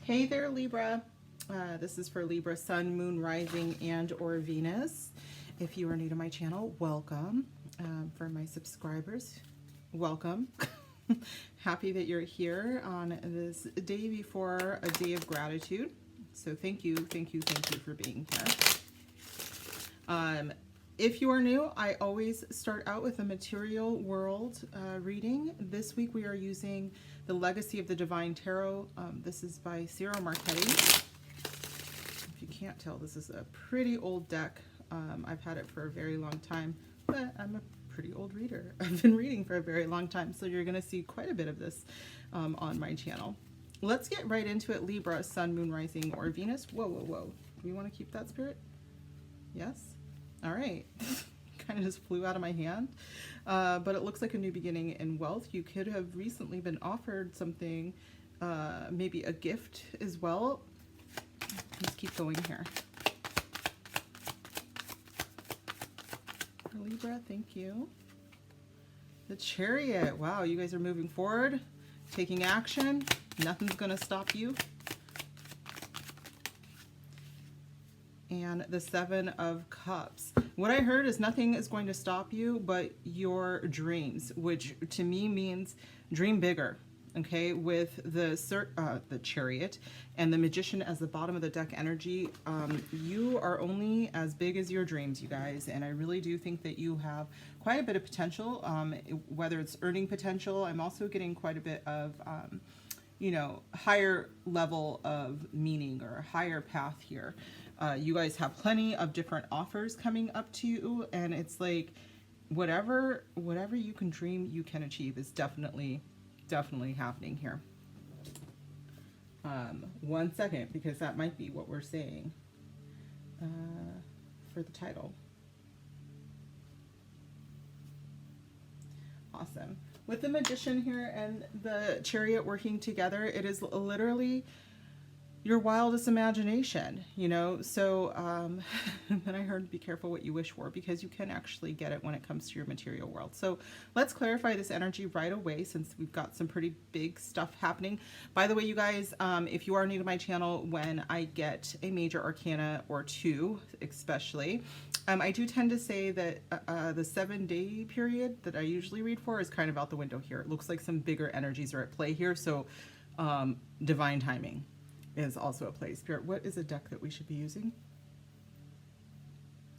Hey there, Libra. This is for Libra, Sun, Moon, Rising, and or Venus. If you are new to my channel, welcome. For my subscribers, welcome. Happy that you're here on this day before a day of gratitude. So thank you for being here. If you are new, I always start out with a material world reading. This week we are using The Legacy of the Divine Tarot. This is by Ciro Marchetti. If you can't tell, this is a pretty old deck. I've had it for a very long time, but I'm a pretty old reader. I've been reading for a very long time, so you're going to see quite a bit of this on my channel. Let's get right into it. Libra, Sun, Moon, Rising, or Venus. Whoa, whoa, whoa. Do we want to keep that, Spirit? Yes? All right. Kind of just flew out of my hand. But it looks like a new beginning in wealth. You could have recently been offered something, maybe a gift as well. Let's keep going here. For Libra, thank you. The Chariot. Wow, you guys are moving forward, taking action. Nothing's going to stop you. And the Seven of Cups. What I heard is nothing is going to stop you but your dreams, which to me means dream bigger. Okay, with the Chariot and the Magician as the bottom of the deck energy, you are only as big as your dreams, you guys. And I really do think that you have quite a bit of potential, whether it's earning potential. I'm also getting quite a bit of, you know, higher level of meaning or a higher path here. You guys have plenty of different offers coming up to you, and it's like whatever you can dream, you can achieve is definitely happening here. 1 second, because that might be what we're saying for the title. Awesome. With the Magician here and the Chariot working together, it is literally your wildest imagination, you know. So then I heard be careful what you wish for, because you can actually get it when it comes to your material world. So let's clarify this energy right away, since we've got some pretty big stuff happening. By the way, you guys, if you are new to my channel, when I get a major arcana or two especially, I do tend to say that the 7-day period that I usually read for is kind of out the window here. It looks like some bigger energies are at play here. So divine timing is also a play. Spirit, what is a deck that we should be using?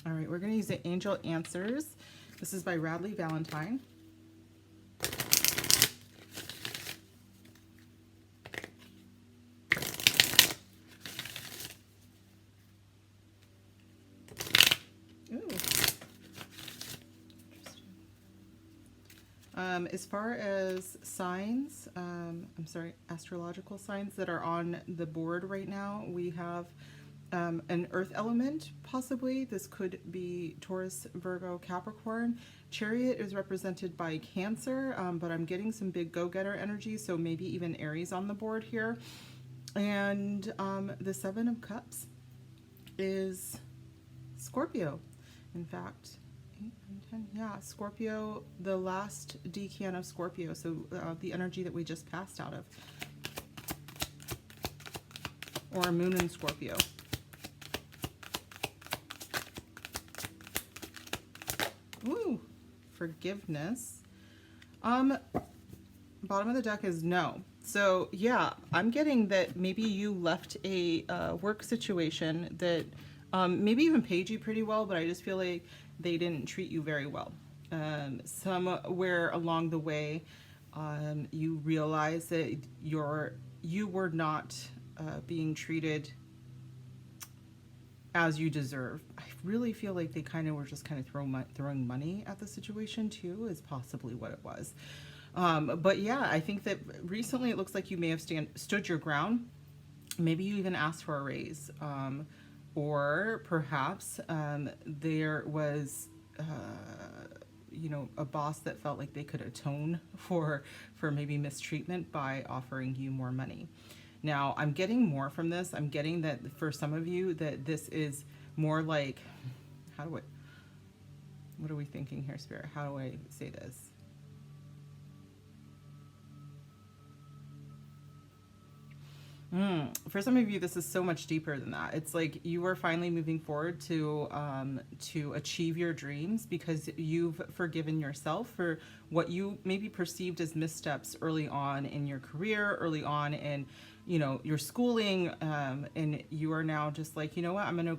All right, we're going to use the Angel Answers. This is by Radley Valentine. Ooh. As far as signs, astrological signs that are on the board right now, we have an earth element, possibly. This could be Taurus, Virgo, Capricorn. Chariot is represented by Cancer, but I'm getting some big go-getter energy, so maybe even Aries on the board here. And the Seven of Cups is Scorpio, in fact. 8, 9, 10, yeah, Scorpio, the last decan of Scorpio, so the energy that we just passed out of. Or Moon in Scorpio. Ooh, forgiveness. Bottom of the deck is no. So yeah, I'm getting that maybe you left a work situation that maybe even paid you pretty well, but I just feel like they didn't treat you very well. Somewhere along the way, you realize that you were not being treated as you deserve. I really feel like they kind of were just kind of throwing money at the situation too, is possibly what it was. But yeah, I think that recently it looks like you may have stood your ground. Maybe you even asked for a raise. Or perhaps there was, you know, a boss that felt like they could atone for maybe mistreatment by offering you more money. Now, I'm getting more from this. I'm getting that for some of you that this is more like, what are we thinking here, Spirit? How do I say this? For some of you, this is so much deeper than that. It's like you are finally moving forward to achieve your dreams because you've forgiven yourself for what you maybe perceived as missteps early on in your career, early on in, you know, your schooling, and you are now just like, you know what, I'm gonna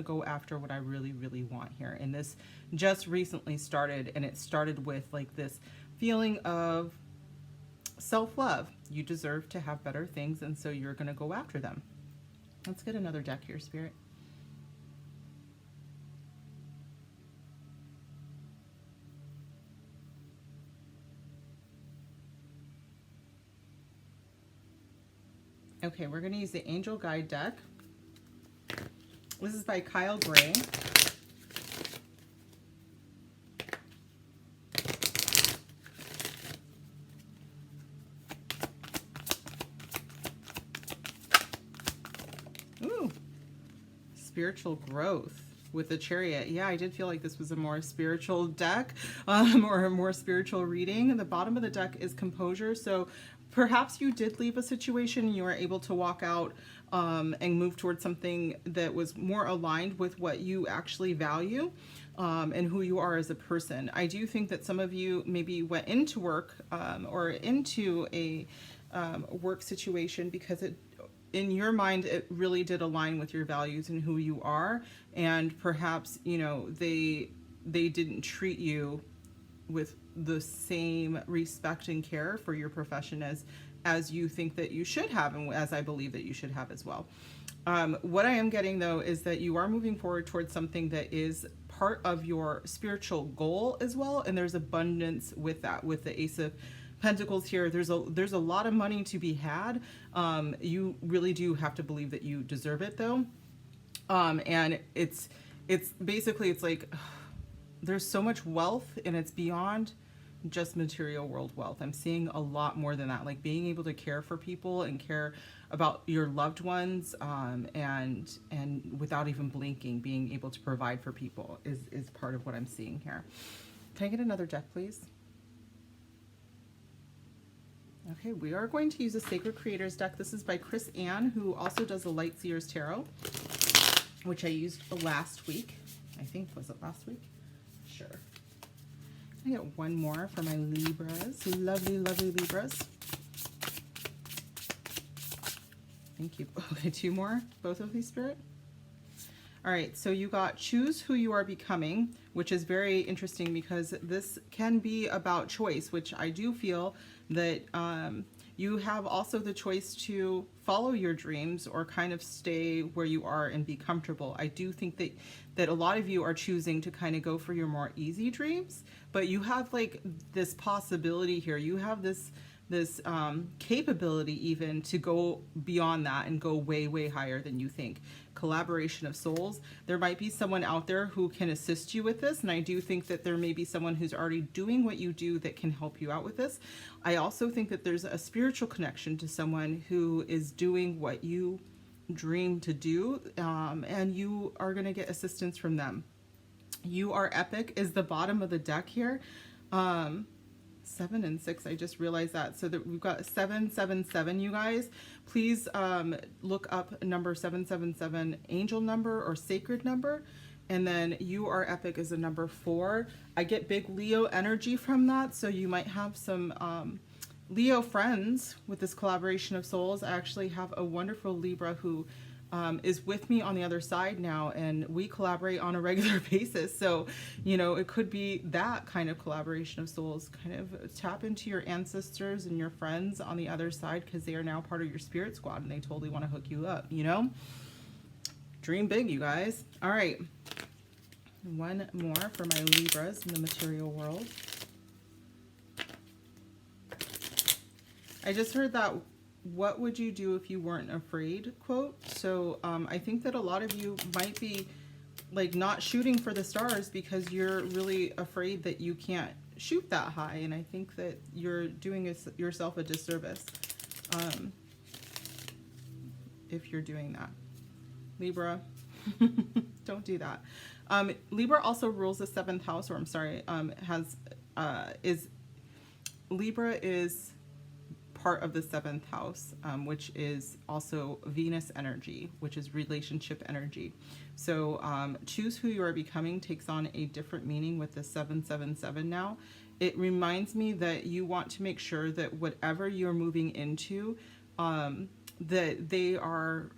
go after what I really, really want here. And this just recently started, and it started with like this feeling of self-love. You deserve to have better things, and so you're going to go after them. Let's get another deck here, Spirit. Okay, we're going to use the Angel Guide deck. This is by Kyle Gray. Spiritual growth with the Chariot. Yeah, I did feel like this was a more spiritual deck, or a more spiritual reading. The bottom of the deck is composure. So perhaps you did leave a situation and you were able to walk out and move towards something that was more aligned with what you actually value, and who you are as a person. I do think that some of you maybe went into work, or into a work situation because in your mind, it really did align with your values and who you are. And perhaps, you know, they didn't treat you with the same respect and care for your profession as you think that you should have, and as I believe that you should have as well. What I am getting though is that you are moving forward towards something that is part of your spiritual goal as well. And there's abundance with that, with the Ace of Pentacles here. There's a lot of money to be had. You really do have to believe that you deserve it though. And it's basically, it's like there's so much wealth, and it's beyond just material world wealth. I'm seeing a lot more than that, like being able to care for people and care about your loved ones, and without even blinking, being able to provide for people is part of what I'm seeing here. Can I get another deck, please? Okay, we are going to use a Sacred Creators deck. This is by Chris Ann, who also does the Light Seers Tarot, which I used last week. I think, was it last week? Sure. I get one more for my Libras. Lovely, lovely Libras. Thank you. Okay, two more, both of these, Spirit. All right, so you got Choose Who You Are Becoming, which is very interesting because this can be about choice, which I do feel that you have also the choice to follow your dreams or kind of stay where you are and be comfortable. I do think that a lot of you are choosing to kind of go for your more easy dreams, but you have like this possibility here. You have this capability even to go beyond that and go way, way higher than you think. Collaboration of souls. There might be someone out there who can assist you with this, and I do think that there may be someone who's already doing what you do that can help you out with this. I also think that there's a spiritual connection to someone who is doing what you dream to do, and you are going to get assistance from them. You Are Epic is the bottom of the deck here. 7 and 6, I just realized that. So that we've got 777, you guys. Please look up number 777, angel number or sacred number. And then You Are Epic is a number 4. I get big Leo energy from that. So you might have some Leo friends with this collaboration of souls. I actually have a wonderful Libra who is with me on the other side now, and we collaborate on a regular basis. So, you know, it could be that kind of collaboration of souls. Kind of tap into your ancestors and your friends on the other side, because they are now part of your spirit squad and they totally want to hook you up, you know? Dream big, you guys. All right. One more for my Libras in the material world. I just heard that "what would you do if you weren't afraid" quote. So I think that a lot of you might be like not shooting for the stars because you're really afraid that you can't shoot that high. And I think that you're doing yourself a disservice if you're doing that. Libra, don't do that. Libra also rules the 7th house, or I'm sorry, Libra is part of the 7th house, which is also Venus energy, which is relationship energy. So choose who you are becoming takes on a different meaning with the 777 now. It reminds me that you want to make sure that whatever you're moving into, that they are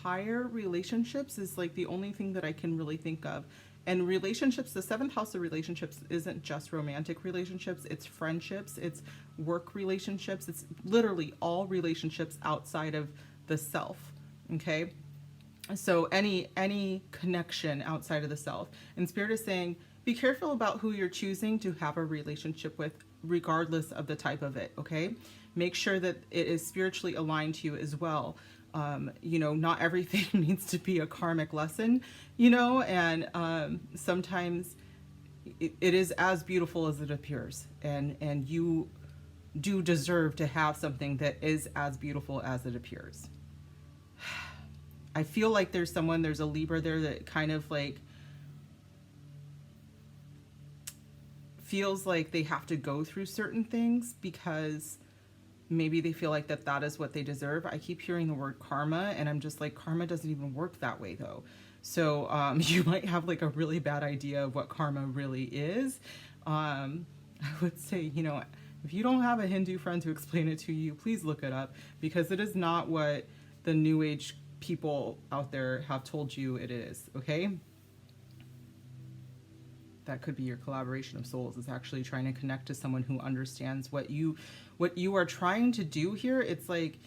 higher relationships is like the only thing that I can really think of. And relationships, the 7th house of relationships isn't just romantic relationships, it's friendships, it's work relationships, it's literally all relationships outside of the self, okay? So any connection outside of the self. And Spirit is saying, be careful about who you're choosing to have a relationship with, regardless of the type of it, okay? Make sure that it is spiritually aligned to you as well. You know, not everything needs to be a karmic lesson, you know, and sometimes it is as beautiful as it appears, and you do deserve to have something that is as beautiful as it appears. I feel like there's a Libra there that kind of like feels like they have to go through certain things because maybe they feel like that is what they deserve. I keep hearing the word karma, and I'm just like, karma doesn't even work that way though. So you might have like a really bad idea of what karma really is. I would say, you know, if you don't have a Hindu friend to explain it to you, please look it up, because it is not what the New Age people out there have told you it is, okay? That could be your collaboration of souls, is actually trying to connect to someone who understands what you are trying to do here. It's like,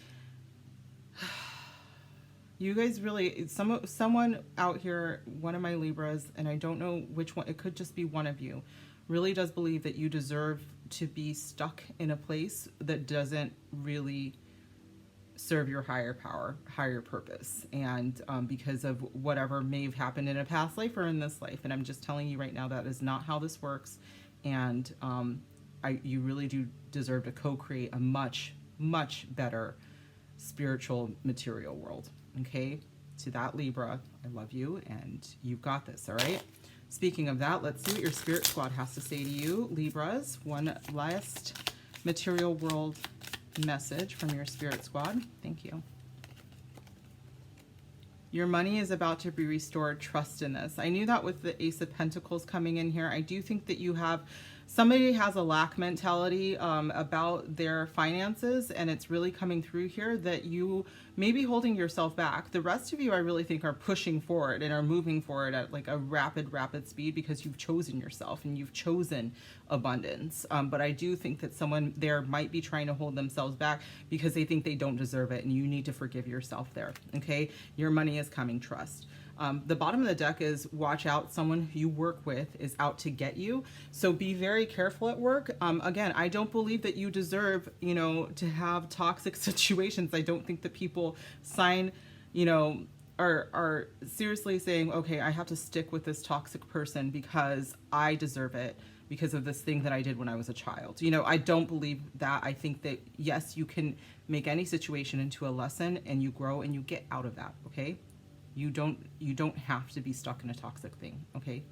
you guys really, someone out here, one of my Libras, and I don't know which one, it could just be one of you, really does believe that you deserve to be stuck in a place that doesn't really serve your higher power, higher purpose, and because of whatever may have happened in a past life or in this life. And I'm just telling you right now, that is not how this works. And you really do deserve to co-create a much, much better spiritual material world. Okay, to that Libra, I love you, and you've got this. All right, speaking of that, let's see what your spirit squad has to say to you, Libras. One last material world message from your spirit squad. Thank you. Your money is about to be restored. Trust in this. I knew that with the Ace of Pentacles coming in here. I do think that you have, somebody has a lack mentality about their finances, and it's really coming through here that you may be holding yourself back. The rest of you, I really think, are pushing forward and are moving forward at like a rapid speed, because you've chosen yourself and you've chosen abundance. But I do think that someone there might be trying to hold themselves back because they think they don't deserve it, and you need to forgive yourself there, okay? Your money is coming. Trust. The bottom of the deck is watch out. Someone you work with is out to get you. So be very careful at work. Again, I don't believe that you deserve, you know, to have toxic situations. I don't think that people sign, you know, are seriously saying, okay, I have to stick with this toxic person because I deserve it because of this thing that I did when I was a child. You know, I don't believe that. I think that, yes, you can make any situation into a lesson, and you grow and you get out of that, okay? You don't have to be stuck in a toxic thing, okay?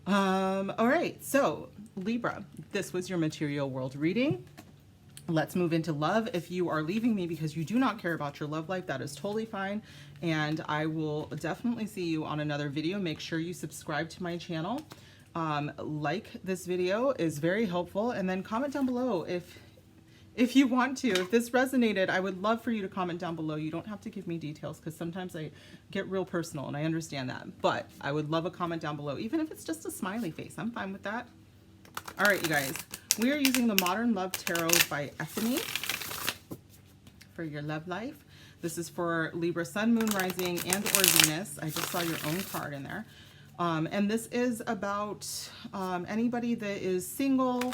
All right, so Libra, this was your material world reading. Let's move into love. If you are leaving me because you do not care about your love life, that is totally fine. And I will definitely see you on another video. Make sure you subscribe to my channel. Like this video is very helpful. And then comment down below if you want to. If this resonated, I would love for you to comment down below. You don't have to give me details, because sometimes I get real personal, and I understand that. But I would love a comment down below, even if it's just a smiley face. I'm fine with that. All right, you guys. We are using the Modern Love Tarot by Ethany for your love life. This is for Libra, Sun, Moon, Rising, and or Venus. I just saw your own card in there. And this is about anybody that is single,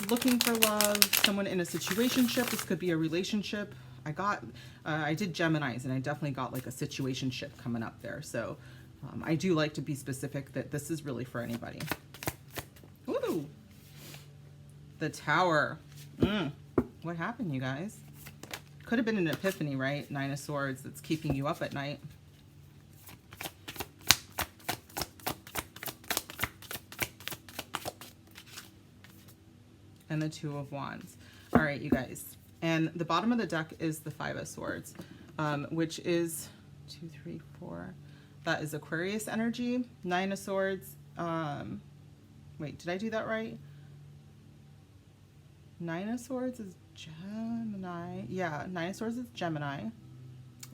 looking for love, someone in a situationship. This could be a relationship. I did Geminis, and I definitely got like a situationship coming up there. So I do like to be specific that this is really for anybody. Ooh, the Tower. What happened, you guys? Could have been an epiphany, right? Nine of Swords that's keeping you up at night. and the Two of Wands. All right, you guys. And the bottom of the deck is the Five of Swords, which is 2, 3, 4. That is Aquarius energy. Nine of Swords. Wait, did I do that right? Nine of Swords is Gemini. Yeah, Nine of Swords is Gemini.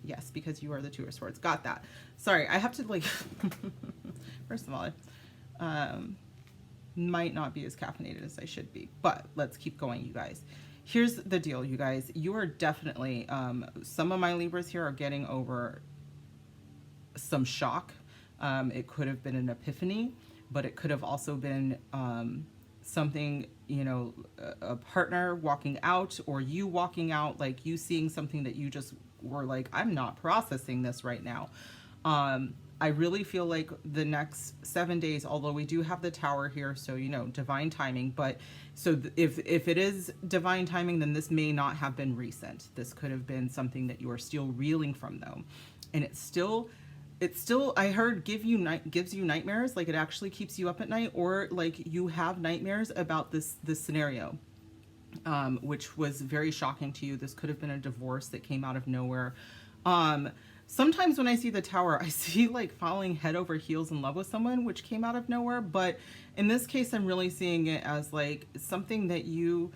Yes, because you are the Two of Swords. Got that. Sorry, I have to like, first of all, might not be as caffeinated as I should be, but let's keep going, you guys. Here's the deal, you guys. You are definitely, some of my Libras here are getting over some shock. It could have been an epiphany, but it could have also been something, you know, a partner walking out, or you walking out, like you seeing something that you just were like, I'm not processing this right now. I really feel like the next 7 days, although we do have the Tower here, so, you know, divine timing, but so if it is divine timing, then this may not have been recent. This could have been something that you are still reeling from, though. And it's still, I heard gives you nightmares, like it actually keeps you up at night, or like you have nightmares about this scenario, which was very shocking to you. This could have been a divorce that came out of nowhere. Sometimes when I see the Tower, I see like falling head over heels in love with someone, which came out of nowhere. But in this case, I'm really seeing it as like something that you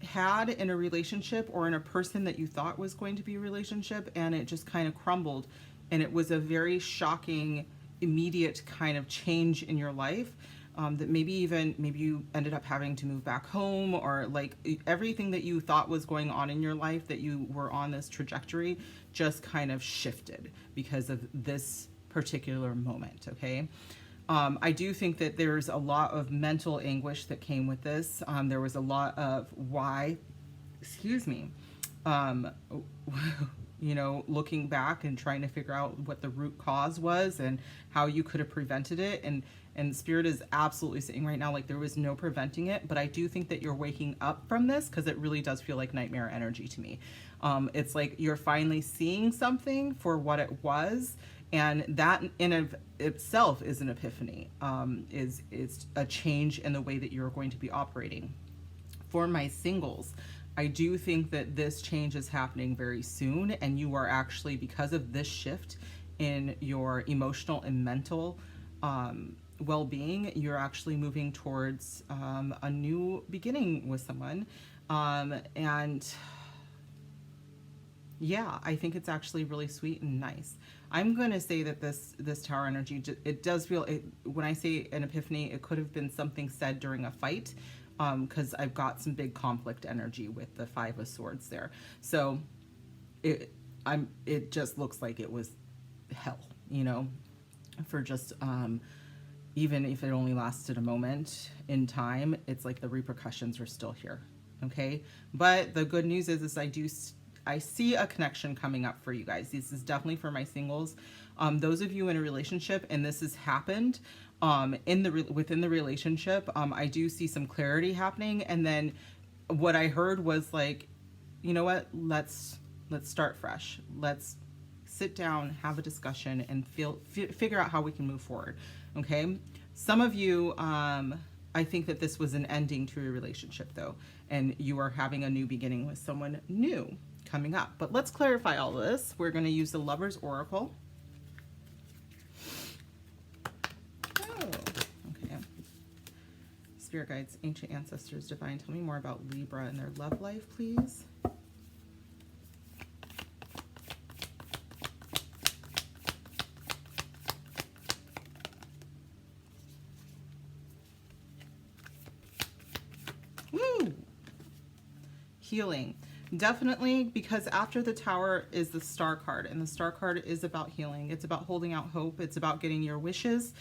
had in a relationship, or in a person that you thought was going to be a relationship, and it just kind of crumbled. And it was a very shocking, immediate kind of change in your life, that maybe you ended up having to move back home, or like everything that you thought was going on in your life, that you were on this trajectory, just kind of shifted because of this particular moment. Okay. I do think that there's a lot of mental anguish that came with this. There was a lot of you know, looking back and trying to figure out what the root cause was and how you could have prevented it. And Spirit is absolutely saying right now, like there was no preventing it. But I do think that you're waking up from this, because it really does feel like nightmare energy to me. It's like you're finally seeing something for what it was. And that in of itself is an epiphany, is a change in the way that you're going to be operating. For my singles, I do think that this change is happening very soon, and you are actually, because of this shift in your emotional and mental well-being, you're actually moving towards a new beginning with someone. And yeah, I think it's actually really sweet and nice. I'm going to say that this Tower energy, it does feel, when I say an epiphany, it could have been something said during a fight. Because I've got some big conflict energy with the Five of Swords there. So it just looks like it was hell, you know, for just, even if it only lasted a moment in time, it's like the repercussions are still here. Okay. But the good news is I see a connection coming up for you guys. This is definitely for my singles. Those of you in a relationship, and this has happened, within the relationship, I do see some clarity happening. And then what I heard was like, you know what, let's start fresh. Let's sit down, have a discussion, and figure out how we can move forward. Okay. Some of you, I think that this was an ending to a relationship though, and you are having a new beginning with someone new coming up. But let's clarify all this. We're going to use the Lover's Oracle. Spirit guides, ancient ancestors, divine, tell me more about Libra and their love life, please. Woo! Healing. Definitely, because after the Tower is the Star card, and the Star card is about healing. It's about holding out hope. It's about getting your wishes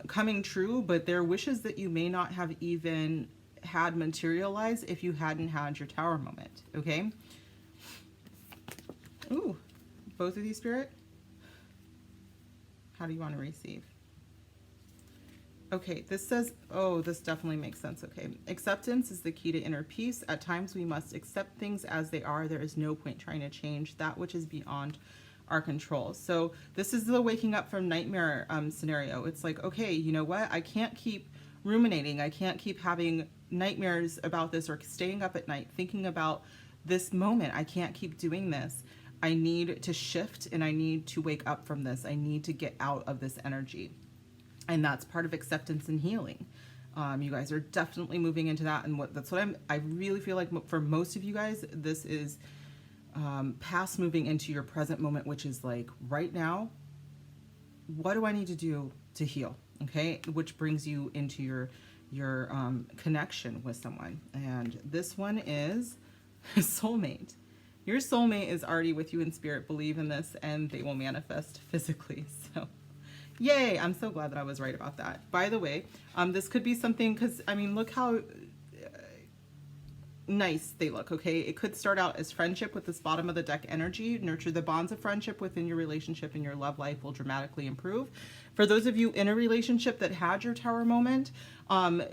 coming true, but they're wishes that you may not have even had materialize if you hadn't had your Tower moment. Okay. Ooh, both of these, Spirit. How do you want to receive? Okay, this says, oh, this definitely makes sense. Okay. Acceptance is the key to inner peace. At times we must accept things as they are. There is no point trying to change that which is beyond our control. So this is the waking up from nightmare scenario. It's like, okay, you know what? I can't keep ruminating. I can't keep having nightmares about this or staying up at night thinking about this moment. I can't keep doing this. I need to shift and I need to wake up from this. I need to get out of this energy. And that's part of acceptance and healing. You guys are definitely moving into that. And that's what I really feel like for most of you guys, this is past moving into your present moment, which is like right now, what do I need to do to heal? Okay. Which brings you into your connection with someone. And this one is soulmate. Your soulmate is already with you in spirit. Believe in this and they will manifest physically. So yay, I'm so glad that I was right about that. By the way, this could be something, because I mean, look how nice they look, okay? It could start out as friendship with this bottom of the deck energy. Nurture the bonds of friendship within your relationship and your love life will dramatically improve. For those of you in a relationship that had your Tower moment,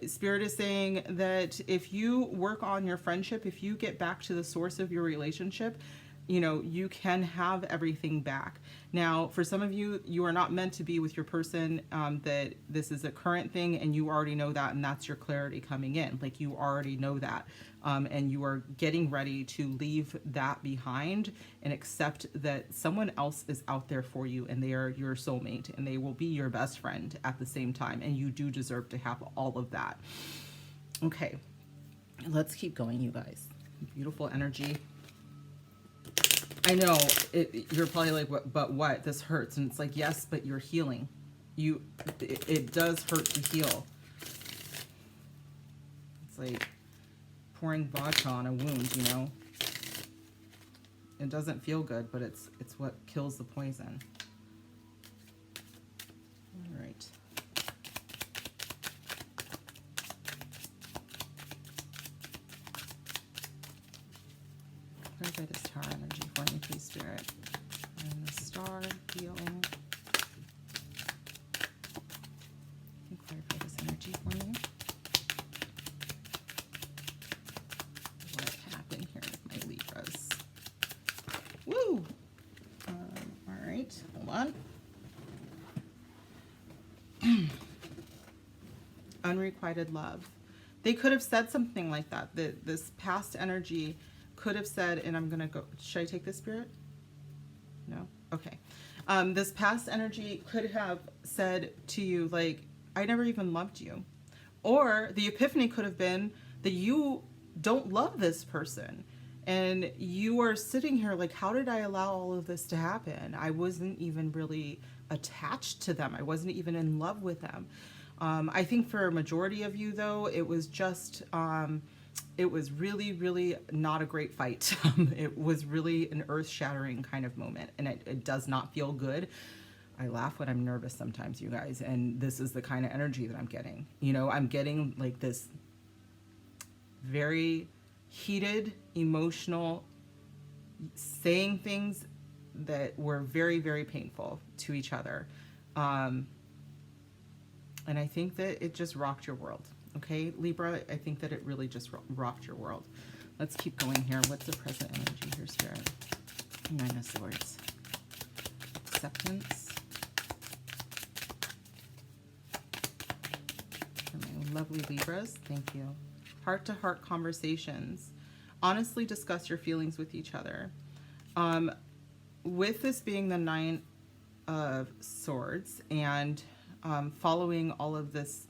Spirit is saying that if you work on your friendship, if you get back to the source of your relationship, you know, you can have everything back. Now, for some of you, you are not meant to be with your person, that this is a current thing and you already know that, and that's your clarity coming in. Like you already know that, and you are getting ready to leave that behind and accept that someone else is out there for you and they are your soulmate and they will be your best friend at the same time. And you do deserve to have all of that. Okay, let's keep going, you guys. Beautiful energy. I know you're probably like, but what? This hurts. And it's like, yes, but you're healing. It does hurt to heal. It's like pouring vodka on a wound, you know? It doesn't feel good, but it's what kills the poison. All right. Clarify this Tower energy for me, please, Spirit. And the star, healing. Can you clarify this energy for me? What happened here with my Libras? Woo! All right, hold on. Unrequited love. They could have said something like that. This past energy could have said, and I'm gonna go, should I take this, Spirit? No? Okay. This past energy could have said to you, like, I never even loved you. Or the epiphany could have been that you don't love this person. And you are sitting here like, how did I allow all of this to happen? I wasn't even really attached to them. I wasn't even in love with them. I think for a majority of you, though, it was just... it was really, really not a great fight. It was really an earth-shattering kind of moment, and it does not feel good. I laugh when I'm nervous sometimes, you guys, and this is the kind of energy that I'm getting. You know, I'm getting like this very heated, emotional, saying things that were very, very painful to each other. And I think that it just rocked your world. Okay, Libra, I think that it really just rocked your world. Let's keep going here. What's the present energy here, Spirit? Nine of Swords. Acceptance. For my lovely Libras, thank you. Heart-to-heart conversations. Honestly discuss your feelings with each other. With this being the Nine of Swords and following all of this,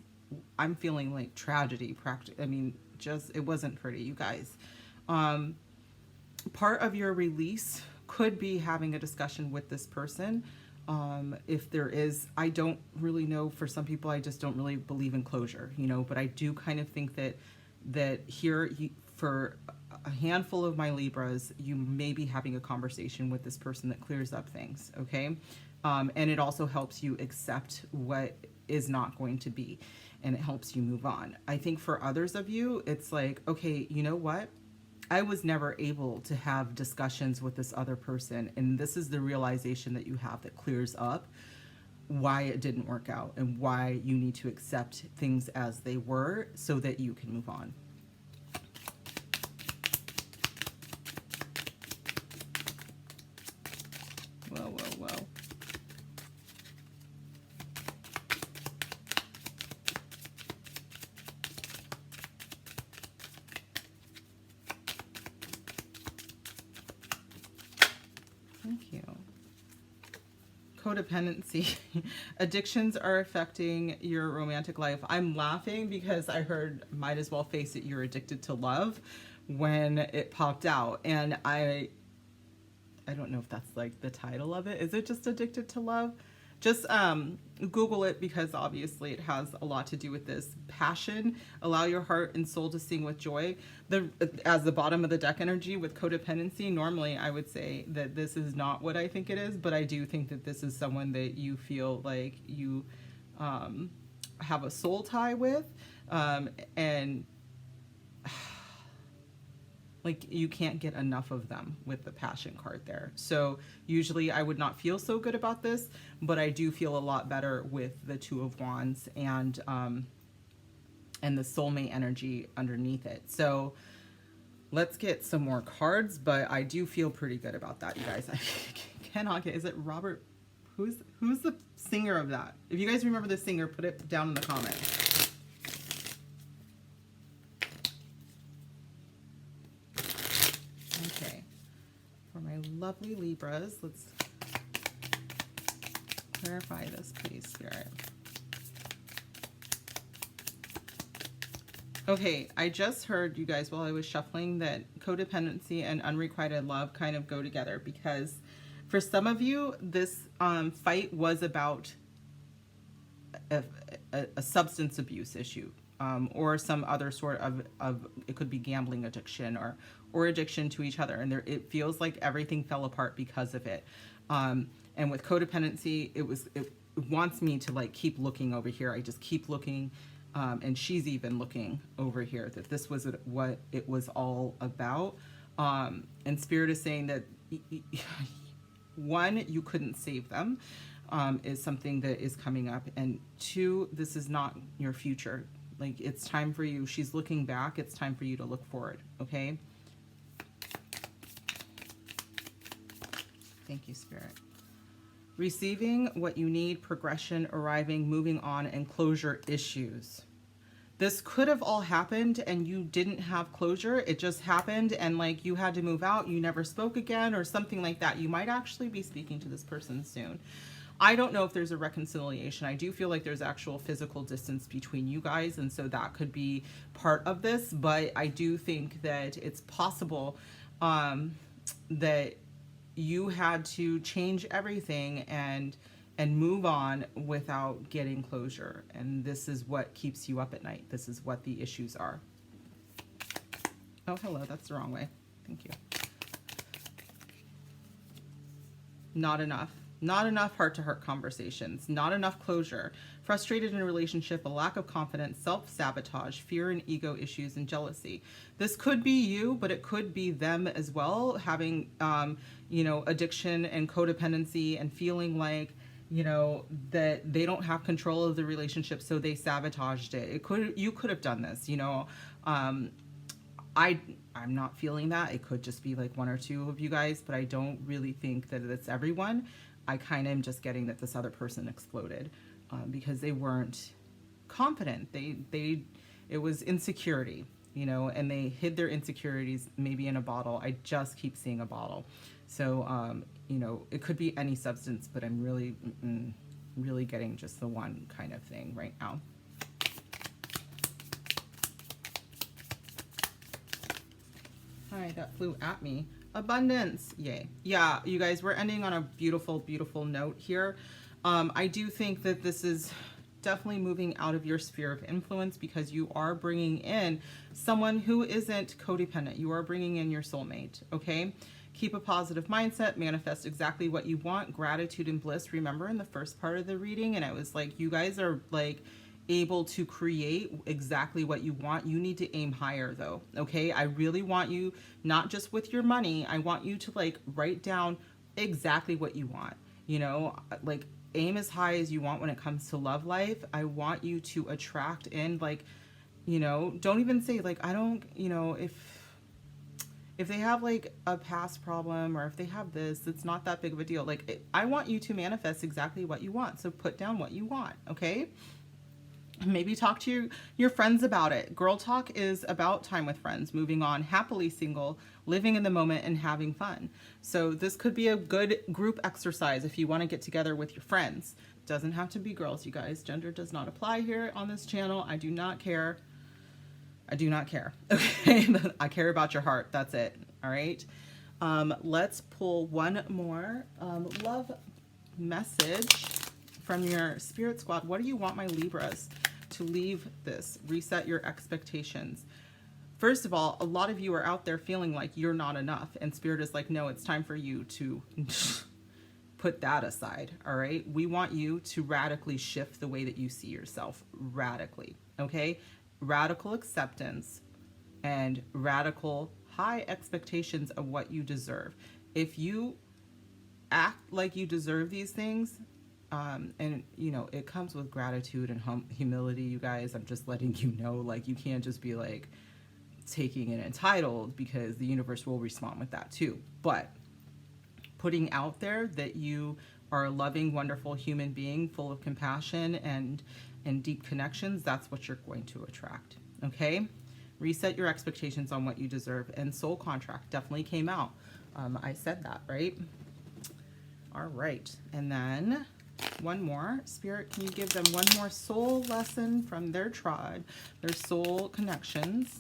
I'm feeling like tragedy. I mean, just, it wasn't pretty, you guys. Part of your release could be having a discussion with this person. If there is, I don't really know. For some people, I just don't really believe in closure, you know, but I do kind of think that here, for a handful of my Libras, you may be having a conversation with this person that clears up things, okay? And it also helps you accept what is not going to be, and it helps you move on. I think for others of you, it's like, okay, you know what? I was never able to have discussions with this other person, and this is the realization that you have that clears up why it didn't work out and why you need to accept things as they were so that you can move on. Whoa, whoa, whoa. Codependency. Addictions are affecting your romantic life. I'm laughing because I heard might as well face it, you're addicted to love when it popped out. And I don't know if that's like the title of it. Is it just addicted to love? Just Google it, because obviously it has a lot to do with this. Passion, allow your heart and soul to sing with joy. As the bottom of the deck energy with codependency, normally I would say that this is not what I think it is, but I do think that this is someone that you feel like you have a soul tie with, and like you can't get enough of them with the passion card there. So usually I would not feel so good about this, but I do feel a lot better with the Two of Wands and the soulmate energy underneath it. So let's get some more cards, but I do feel pretty good about that, you guys. I cannot get, is it Robert? Who's the singer of that? If you guys remember the singer, put it down in the comments. Lovely Libras, let's clarify this, please, Spirit. Okay, I just heard, you guys, while I was shuffling, that codependency and unrequited love kind of go together, because for some of you, this fight was about a substance abuse issue, or some other sort of it could be gambling addiction or addiction to each other, and it feels like everything fell apart because of it. And with codependency, it wants me to like keep looking over here. I just keep looking, and she's even looking over here, that this was what it was all about. And Spirit is saying that one, you couldn't save them, is something that is coming up, and two, this is not your future. Like, it's time for you. She's looking back. It's time for you to look forward. Okay. Thank you, Spirit. Receiving what you need, progression, arriving, moving on, and closure issues. This could have all happened and you didn't have closure. It just happened and like you had to move out, you never spoke again or something like that. You might actually be speaking to this person soon. I don't know if there's a reconciliation. I do feel like there's actual physical distance between you guys, and so that could be part of this, but I do think that it's possible that you had to change everything and move on without getting closure. And this is what keeps you up at night. This is what the issues are. Oh, hello, that's the wrong way. Thank you. Not enough. Not enough heart-to-heart conversations. Not enough closure. Frustrated in a relationship, a lack of confidence, self-sabotage, fear and ego issues, and jealousy. This could be you, but it could be them as well, having, you know, addiction and codependency and feeling like, you know, that they don't have control of the relationship, so they sabotaged it. You could have done this, you know. I'm not feeling that. It could just be like one or two of you guys, but I don't really think that it's everyone. I kind of am just getting that this other person exploded because they weren't confident. It was insecurity, you know, and they hid their insecurities maybe in a bottle. I just keep seeing a bottle. So, you know, it could be any substance, but I'm really, really getting just the one kind of thing right now. Hi, that flew at me. Abundance. Yay. Yeah, you guys, we're ending on a beautiful, beautiful note here. I do think that this is definitely moving out of your sphere of influence because you are bringing in someone who isn't codependent. You are bringing in your soulmate, okay? Keep a positive mindset, manifest exactly what you want, gratitude and bliss. Remember in the first part of the reading, and I was like, you guys are like able to create exactly what you want. You need to aim higher though, okay? I really want you, not just with your money, I want you to like write down exactly what you want, you know, like aim as high as you want when it comes to love life. I want you to attract in, like, you know, don't even say like, I don't, you know, if they have like a past problem or if they have this, it's not that big of a deal. Like, I want you to manifest exactly what you want. So put down what you want, okay? Maybe talk to your friends about it. Girl talk is about time with friends, moving on, happily single, living in the moment, and having fun. So this could be a good group exercise if you want to get together with your friends. Doesn't have to be girls, you guys. Gender does not apply here on this channel. I do not care. I do not care. Okay, I care about your heart. That's it. All right. Let's pull one more love message from your spirit squad. What do you want my Libras to leave this? Reset your expectations. First of all, a lot of you are out there feeling like you're not enough, and spirit is like, no, it's time for you to put that aside. All right. We want you to radically shift the way that you see yourself. Radically. Okay. Radical acceptance and radical high expectations of what you deserve. If you act like you deserve these things, and you know, it comes with gratitude and humility, you guys. I'm just letting you know, like, you can't just be like taking it entitled, because the universe will respond with that too. But putting out there that you are a loving, wonderful human being full of compassion and deep connections, that's what you're going to attract. Okay. Reset your expectations on what you deserve. And soul contract definitely came out. I said that, right? All right. And then one more. Spirit, can you give them one more soul lesson from their tribe, their soul connections?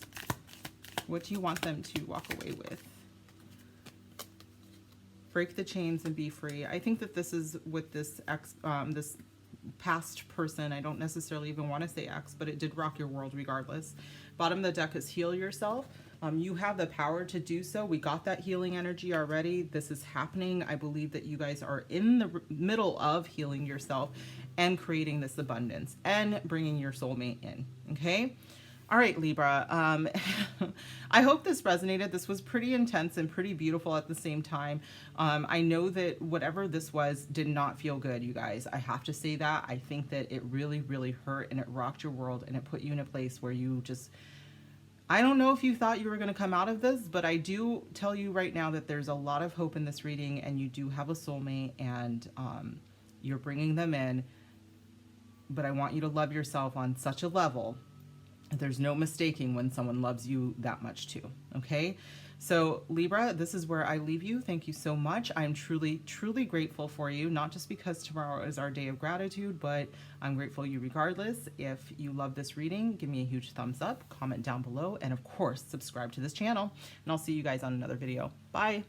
What do you want them to walk away with? Break the chains and be free. I think that this is with this this past person. I don't necessarily even want to say ex, but it did rock your world regardless. Bottom of the deck is heal yourself. You have the power to do so. We got that healing energy already. This is happening. I believe that you guys are in the middle of healing yourself and creating this abundance and bringing your soulmate in. Okay. All right, Libra. I hope this resonated. This was pretty intense and pretty beautiful at the same time. I know that whatever this was did not feel good, you guys. I have to say that. I think that it really, really hurt, and it rocked your world, and it put you in a place where you just, I don't know if you thought you were going to come out of this, but I do tell you right now that there's a lot of hope in this reading, and you do have a soulmate, and you're bringing them in. But I want you to love yourself on such a level. There's no mistaking when someone loves you that much too. Okay. So Libra, this is where I leave you. Thank you so much. I'm truly, truly grateful for you. Not just because tomorrow is our day of gratitude, but I'm grateful you regardless. If you love this reading, give me a huge thumbs up, comment down below, and of course, subscribe to this channel. And I'll see you guys on another video. Bye.